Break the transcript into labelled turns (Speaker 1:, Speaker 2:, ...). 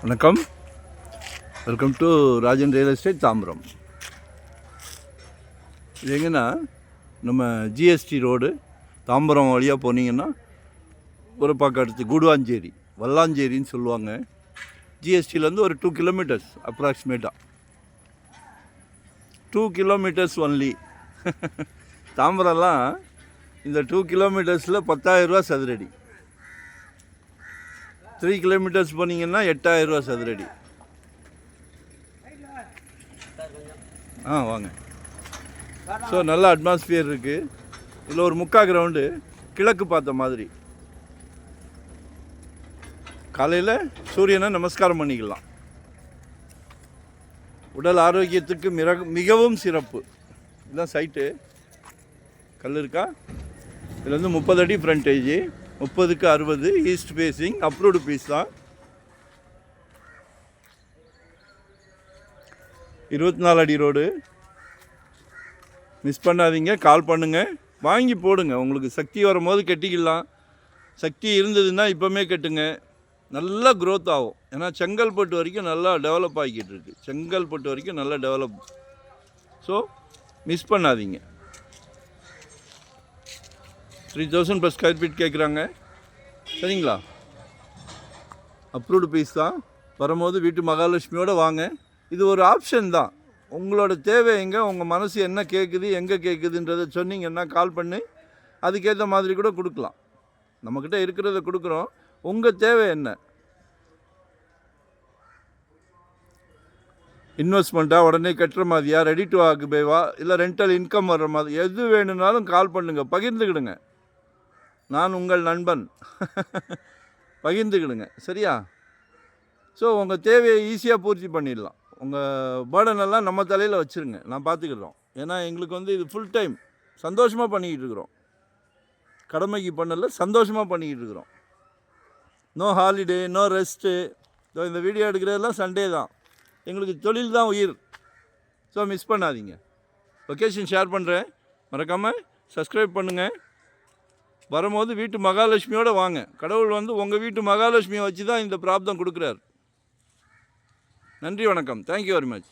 Speaker 1: வணக்கம், welcome to Rajan real estate Tambaram. இது எங்கன்னா நம்ம ஜிஎஸ்டி ரோடு தாம்பரம் வழியாக போனீங்கன்னா ஒரு பக்கம் அடுத்து கூடுவாஞ்சேரி வல்லாஞ்சேரின்னு சொல்லுவாங்க. ஜிஎஸ்டிலேருந்து ஒரு 2 கிலோமீட்டர்ஸ் அப்ராக்சிமேட்டாக 2 கிலோமீட்டர்ஸ் ஒன்லி. தாம்பரம்லாம் இந்த 2 கிலோமீட்டர்ஸில் 10,000 ரூபா சதுரடி. 3 கிலோமீட்டர்ஸ் போனீங்கன்னா 8,000 ரூபா சதுரடி. வாங்க. ஸோ நல்ல அட்மாஸ்பியர் இருக்குது. இதில் ஒரு கிரவுண்டு கிழக்கு பார்த்த மாதிரி. காலையில் சூரியனை நமஸ்காரம் பண்ணிக்கலாம். உடல் ஆரோக்கியத்துக்கு மிகவும் சிறப்பு. இதுதான் சைட்டு. கல் இருக்கா? இதில் வந்து 30 அடி ஃப்ரண்டேஜ், 30க்கு 60 ஈஸ்ட் ஃபேஸிங், அப்ரூவ்டு பீஸ் தான். 24 அடி ரோடு. மிஸ் பண்ணாதீங்க, கால் பண்ணுங்கள், வாங்கி போடுங்க. உங்களுக்கு சக்தி வரும்போது கட்டிக்கலாம். சக்தி இருந்ததுன்னா இப்போமே கட்டுங்க. நல்லா க்ரோத் ஆகும். ஏன்னா செங்கல்பட்டு வரைக்கும் நல்லா டெவலப் ஆகிக்கிட்டு இருக்கு. செங்கல்பட்டு வரைக்கும் நல்லா டெவலப். ஸோ மிஸ் பண்ணாதீங்க. 3,000 per ஸ்கொயர் ஃபீட் கேட்குறாங்க. சரிங்களா? அப்ரூவ்டு பீஸ் தான். வரும்போது வீட்டு மகாலட்சுமியோடு வாங்க. இது ஒரு ஆப்ஷன் தான். உங்களோட தேவை எங்கே, உங்கள் மனசு என்ன கேட்குது, எங்கே கேட்குதுன்றதை சொன்னீங்கன்னா கால் பண்ணி அதுக்கேற்ற மாதிரி கூட கொடுக்கலாம். நம்மக்கிட்ட இருக்கிறத கொடுக்குறோம். உங்கள் தேவை என்ன? இன்வெஸ்ட்மெண்ட்டாக உடனே கட்டுற மாதிரியா, ரெடி டு ஆக்குபேவா, இல்லை ரெண்டல் இன்கம் வர்ற மாதிரி, எது வேணும்னாலும் கால் பண்ணுங்கள், பகிர்ந்துக்கிடுங்க. நான் உங்கள் நண்பன். பகிர்ந்துக்கிடுங்க. சரியா? ஸோ உங்கள் தேவையை ஈஸியாக பூர்த்தி பண்ணிடலாம். உங்கள் பேர்டனெல்லாம் நம்ம தலையில் வச்சுருங்க, நான் பார்த்துக்கிடுறோம். ஏன்னா எங்களுக்கு வந்து இது ஃபுல் டைம் சந்தோஷமாக பண்ணிக்கிட்டு இருக்கிறோம். கடமைக்கு பண்ணல, சந்தோஷமாக பண்ணிக்கிட்டு இருக்கிறோம். No holiday, no rest. So இந்த வீடியோ எடுக்கிறதெல்லாம் சண்டே தான். எங்களுக்கு தொழில் தான் உயிர். ஸோ மிஸ் பண்ணாதீங்க. லொக்கேஷன் ஷேர் பண்ணுறேன், மறக்காமல் சப்ஸ்கிரைப் பண்ணுங்கள். வரும்போது வீட்டு மகாலட்சுமியோடு வாங்க. கடவுள் வந்து உங்கள் வீட்டு மகாலட்சுமியை வச்சு தான் இந்த பிராப்தம் கொடுக்குறார். நன்றி, வணக்கம். Thank you very much.